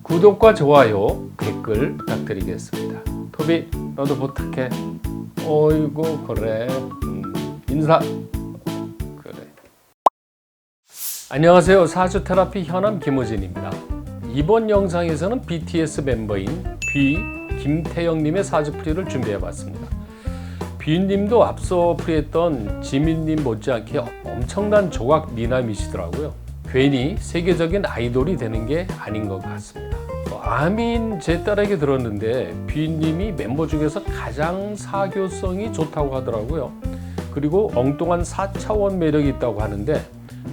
구독과 좋아요, 댓글 부탁드리겠습니다. 토비, 너도 부탁해. 어이구 그래. 인사. 그래. 안녕하세요. 사주 테라피 현암 김호진입니다. 이번 영상에서는 BTS 멤버인 김태영님의 사주풀이를 준비해봤습니다. 비님도 앞서 풀이했던 지민님 못지않게 엄청난 조각 미남이시더라고요. 괜히 세계적인 아이돌이 되는 게 아닌 것 같습니다. 아민 제 딸에게 들었는데 비님이 멤버 중에서 가장 사교성이 좋다고 하더라고요. 그리고 엉뚱한 4차원 매력이 있다고 하는데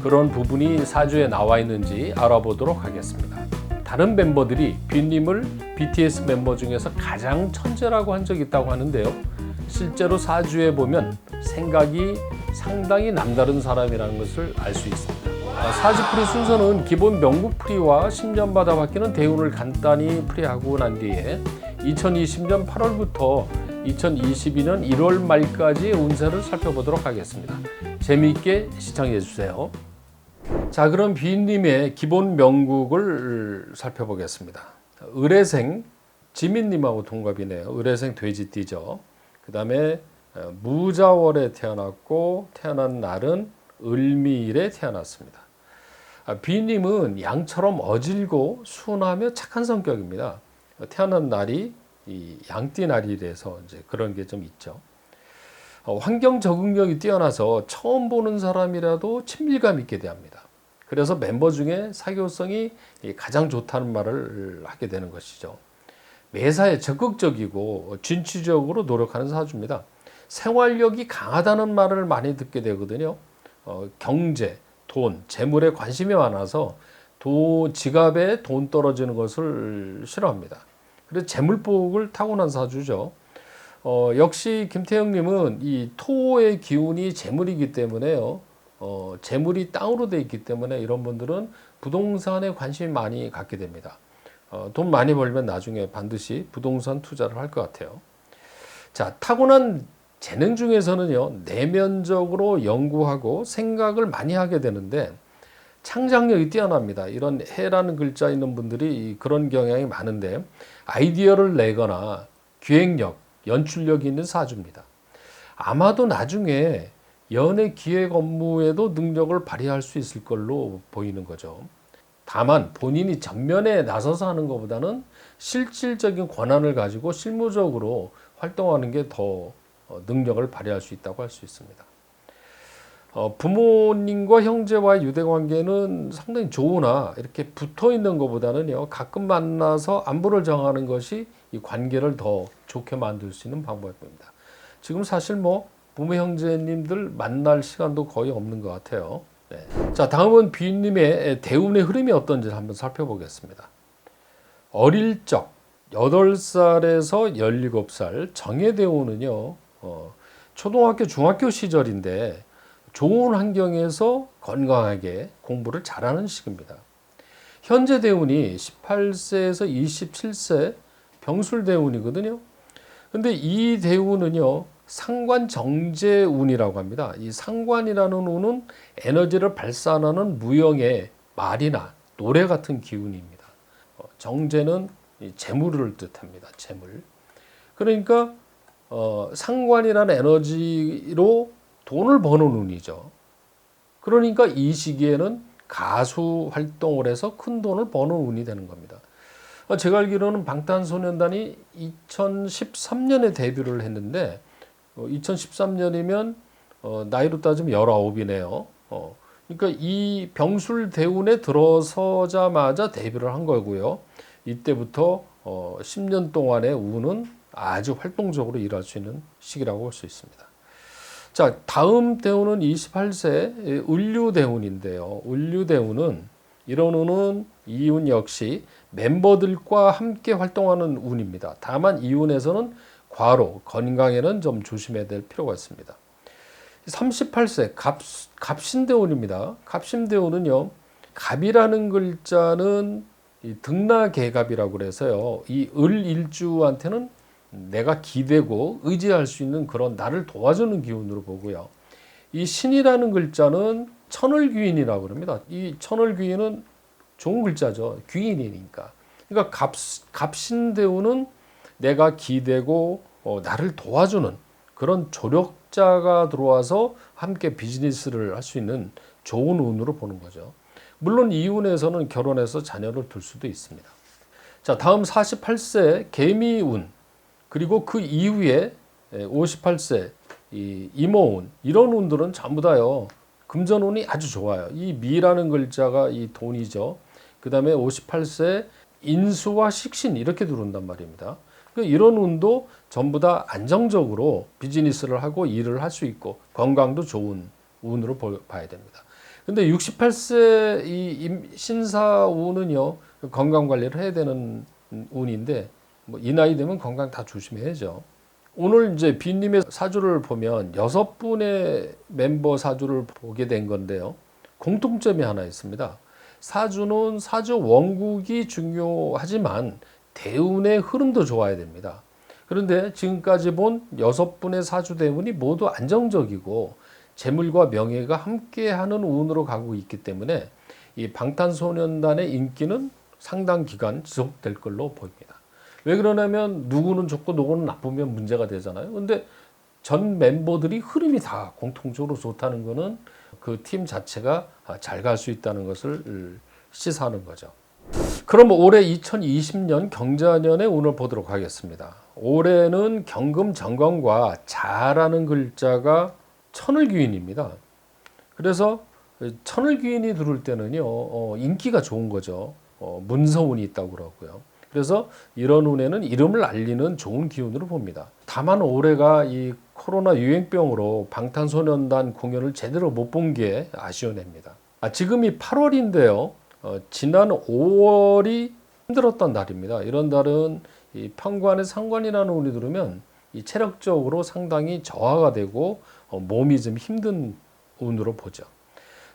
그런 부분이 사주에 나와 있는지 알아보도록 하겠습니다. 다른 멤버들이 비님을 BTS 멤버 중에서 가장 천재라고 한 적이 있다고 하는데요. 실제로 사주에 보면 생각이 상당히 남다른 사람이라는 것을 알 수 있습니다. 사주풀이 순서는 기본 명구풀이와 10년마다 바뀌는 대운을 간단히 풀이하고 난 뒤에 2020년 8월부터 2022년 1월 말까지 운세를 살펴보도록 하겠습니다. 재미있게 시청해 주세요. 자, 그럼 비님의 기본 명국을 살펴보겠습니다. 을해생 지민님하고 동갑이네요. 을해생 돼지띠죠. 그 다음에 무자월에 태어났고 태어난 날은 을미일에 태어났습니다. 비님은 양처럼 어질고 순하며 착한 성격입니다. 태어난 날이 이 양띠 날이라서 이제 그런 게 좀 있죠. 환경 적응력이 뛰어나서 처음 보는 사람이라도 친밀감 있게 대합니다. 그래서 멤버 중에 사교성이 가장 좋다는 말을 하게 되는 것이죠. 매사에 적극적이고 진취적으로 노력하는 사주입니다. 생활력이 강하다는 말을 많이 듣게 되거든요. 경제, 돈, 재물에 관심이 많아서 지갑에 돈 떨어지는 것을 싫어합니다. 그래서 재물복을 타고난 사주죠. 역시 김태형님은 이 토의 기운이 재물이기 때문에요. 재물이 땅으로 되어 있기 때문에 이런 분들은 부동산에 관심이 많이 갖게 됩니다. 돈 많이 벌면 나중에 반드시 부동산 투자를 할 것 같아요. 자, 타고난 재능 중에서는요, 내면적으로 연구하고 생각을 많이 하게 되는데 창작력이 뛰어납니다. 이런 해라는 글자 있는 분들이 그런 경향이 많은데 아이디어를 내거나 기획력, 연출력이 있는 사주입니다. 아마도 나중에 연예 기획 업무에도 능력을 발휘할 수 있을 걸로 보이는 거죠. 다만 본인이 전면에 나서서 하는 것보다는 실질적인 권한을 가지고 실무적으로 활동하는 게 더 능력을 발휘할 수 있다고 할 수 있습니다. 부모님과 형제와의 유대관계는 상당히 좋으나 이렇게 붙어 있는 것보다는요, 가끔 만나서 안부를 정하는 것이 이 관계를 더 좋게 만들 수 있는 방법입니다. 지금 사실 부모 형제님들 만날 시간도 거의 없는 것 같아요. 네. 자, 다음은 비님의 대운의 흐름이 어떤지 한번 살펴보겠습니다. 어릴 적 8살에서 17살 정예대운은요, 초등학교, 중학교 시절인데 좋은 환경에서 건강하게 공부를 잘하는 시기입니다. 현재 대운이 18세에서 27세 병술대운이거든요. 근데 이 대운은요, 상관정제운이라고 합니다. 이 상관이라는 운은 에너지를 발산하는 무형의 말이나 노래 같은 기운입니다. 정제는 재물을 뜻합니다. 재물. 그러니까 상관이라는 에너지로 돈을 버는 운이죠. 그러니까 이 시기에는 가수 활동을 해서 큰 돈을 버는 운이 되는 겁니다. 제가 알기로는 방탄소년단이 2013년에 데뷔를 했는데 2013년이면 나이로 따지면 19이네요. 그러니까 이 병술대운에 들어서자마자 데뷔를 한 거고요. 이때부터 10년 동안의 운은 아주 활동적으로 일할 수 있는 시기라고 볼 수 있습니다. 자, 다음 대운은 28세 을류대운인데요. 을류대운은 이런 운은 이 운 역시 멤버들과 함께 활동하는 운입니다. 다만 이 운에서는 과로, 건강에는 좀 조심해야 될 필요가 있습니다. 38세 갑신대운입니다. 갑신대운은요, 갑이라는 글자는 이 등나개갑이라고 그래서요, 이 을일주한테는 내가 기대고 의지할 수 있는 그런 나를 도와주는 기운으로 보고요. 이 신이라는 글자는 천을귀인이라고 합니다. 이 천을귀인은 좋은 글자죠. 귀인이니까. 그러니까 갑신대운은 내가 기대고 나를 도와주는 그런 조력자가 들어와서 함께 비즈니스를 할 수 있는 좋은 운으로 보는 거죠. 물론 이 운에서는 결혼해서 자녀를 둘 수도 있습니다. 자, 다음 48세 개미운, 그리고 그 이후에 58세 이모운, 이런 운들은 전부 다요 금전운이 아주 좋아요. 이 미라는 글자가 이 돈이죠. 그 다음에 58세 인수와 식신 이렇게 들어온단 말입니다. 그러니까 이런 운도 전부 다 안정적으로 비즈니스를 하고 일을 할 수 있고 건강도 좋은 운으로 봐야 됩니다. 근데 68세 이 신사운은요 건강 관리를 해야 되는 운인데 뭐 이 나이 되면 건강 다 조심해야죠. 오늘 이제 빈님의 사주를 보면 6분의 멤버 사주를 보게 된 건데요. 공통점이 하나 있습니다. 사주는 사주 원국이 중요하지만 대운의 흐름도 좋아야 됩니다. 그런데 지금까지 본 6분의 사주 대운이 모두 안정적이고 재물과 명예가 함께하는 운으로 가고 있기 때문에 이 방탄소년단의 인기는 상당 기간 지속될 걸로 보입니다. 왜 그러냐면 누구는 좋고 누구는 나쁘면 문제가 되잖아요. 근데 전 멤버들이 흐름이 다 공통적으로 좋다는 거는 그 팀 자체가 잘 갈 수 있다는 것을 시사하는 거죠. 그럼 올해 2020년 경자년의 운을 보도록 하겠습니다. 올해는 경금 정관과 자라는 글자가 천을귀인입니다. 그래서 천을귀인이 들어올 때는요 인기가 좋은 거죠. 문서운이 있다고 그러고요. 그래서 이런 운에는 이름을 알리는 좋은 기운으로 봅니다. 다만 올해가 이 코로나 유행병으로 방탄소년단 공연을 제대로 못 본 게 아쉬운 해입니다. 지금이 8월인데요. 지난 5월이 힘들었던 달입니다. 이런 달은 이 편관에 상관이라는 운이 들으면 이 체력적으로 상당히 저하가 되고 몸이 좀 힘든 운으로 보죠.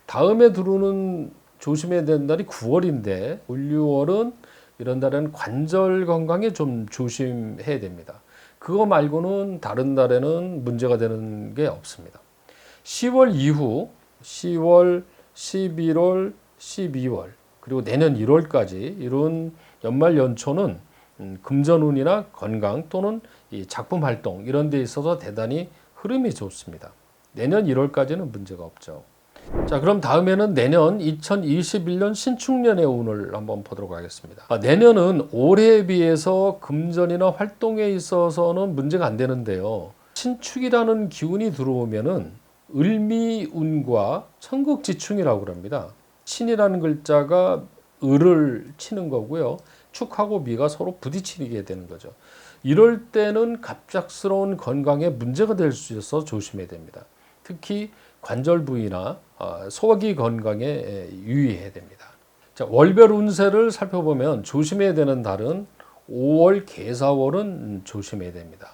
다음에 들어오는 조심해야 되는 달이 9월인데 5, 6월은 이런 달에는 관절 건강에 좀 조심해야 됩니다. 그거 말고는 다른 달에는 문제가 되는 게 없습니다. 10월 이후 10월, 11월, 12월 그리고 내년 1월까지 이런 연말 연초는 금전운이나 건강 또는 이 작품 활동 이런 데 있어서 대단히 흐름이 좋습니다. 내년 1월까지는 문제가 없죠. 자, 그럼 다음에는 내년 2021년 신축년의 운을 한번 보도록 하겠습니다. 내년은 올해에 비해서 금전이나 활동에 있어서는 문제가 안 되는데요. 신축이라는 기운이 들어오면은 을미운과 천국지충이라고 합니다. 신이라는 글자가 을을 치는 거고요. 축하고 미가 서로 부딪히게 되는 거죠. 이럴 때는 갑작스러운 건강에 문제가 될 수 있어서 조심해야 됩니다. 특히 관절 부위나 소화기 건강에 유의해야 됩니다. 자, 월별 운세를 살펴보면 조심해야 되는 달은 5월 개사월은 조심해야 됩니다.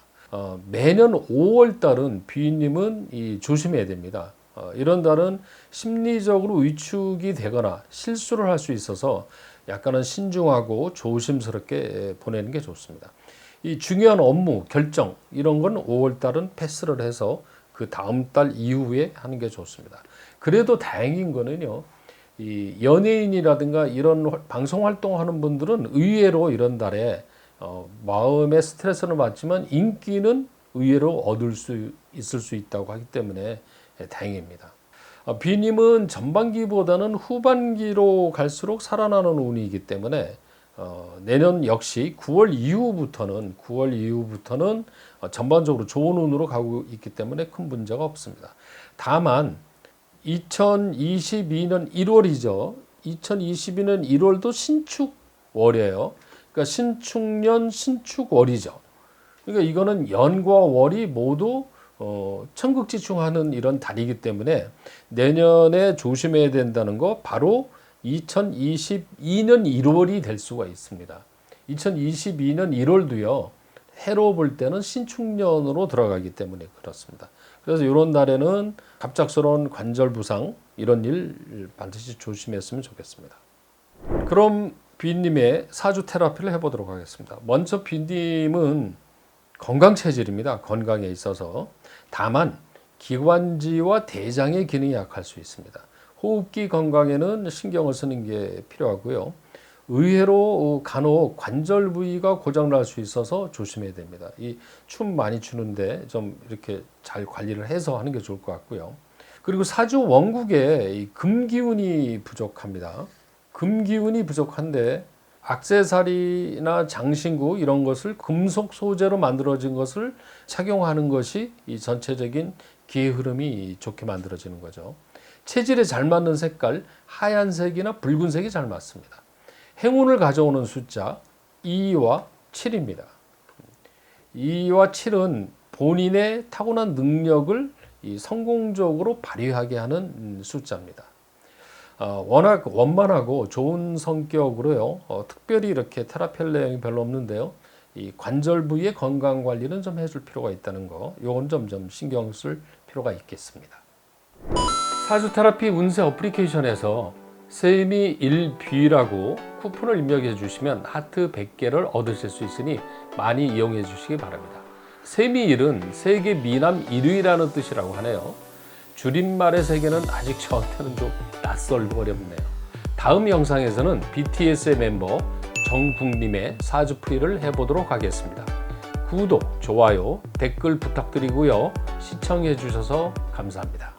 매년 5월 달은 비님은 조심해야 됩니다. 이런 달은 심리적으로 위축이 되거나 실수를 할 수 있어서 약간은 신중하고 조심스럽게 보내는 게 좋습니다. 이 중요한 업무, 결정 이런 건 5월 달은 패스를 해서 그 다음 달 이후에 하는 게 좋습니다. 그래도 다행인 거는요. 이 연예인이라든가 이런 방송 활동하는 분들은 의외로 이런 달에 마음의 스트레스는 받지만 인기는 의외로 얻을 수 있을 수 있다고 하기 때문에 다행입니다. 비님은 전반기보다는 후반기로 갈수록 살아나는 운이기 때문에 내년 역시 9월 이후부터는 전반적으로 좋은 운으로 가고 있기 때문에 큰 문제가 없습니다. 다만 2022년 1월이죠. 2022년 1월도 신축월이에요. 그러니까 신축년 신축월이죠. 그러니까 이거는 연과 월이 모두 천국지충하는 이런 달이기 때문에 내년에 조심해야 된다는 거 바로 2022년 1월이 될 수가 있습니다. 2022년 1월도요. 해로 볼 때는 신축년으로 들어가기 때문에 그렇습니다. 그래서 이런 달에는 갑작스러운 관절 부상 이런 일 반드시 조심했으면 좋겠습니다. 그럼 빈님의 사주 테라피를 해보도록 하겠습니다. 먼저 빈님은 건강 체질입니다. 건강에 있어서 다만 기관지와 대장의 기능이 약할 수 있습니다. 호흡기 건강에는 신경을 쓰는 게 필요하고요. 의외로 간혹 관절 부위가 고장날 수 있어서 조심해야 됩니다. 이 춤 많이 추는데 좀 이렇게 잘 관리를 해서 하는 게 좋을 것 같고요. 그리고 사주 원국에 이 금기운이 부족합니다. 금기운이 부족한데 액세서리나 장신구 이런 것을 금속 소재로 만들어진 것을 착용하는 것이 이 전체적인 기의 흐름이 좋게 만들어지는 거죠. 체질에 잘 맞는 색깔, 하얀색이나 붉은색이 잘 맞습니다. 행운을 가져오는 숫자 2와 7입니다. 2와 7은 본인의 타고난 능력을 성공적으로 발휘하게 하는 숫자입니다. 워낙 원만하고 좋은 성격으로요. 특별히 이렇게 테라피 할 내용이 별로 없는데요. 이 관절 부위의 건강 관리는 좀 해줄 필요가 있다는 거. 요건 좀 신경 쓸 필요가 있겠습니다. 사주 테라피 운세 어플리케이션에서 세미 1B라고 쿠폰을 입력해 주시면 하트 100개를 얻으실 수 있으니 많이 이용해 주시기 바랍니다. 세미 1은 세계 미남 1위라는 뜻이라고 하네요. 줄임말의 세계는 아직 저한테는 좀 낯설고 어렵네요. 다음 영상에서는 BTS의 멤버 정국님의 사주풀이를 해보도록 하겠습니다. 구독, 좋아요, 댓글 부탁드리고요. 시청해 주셔서 감사합니다.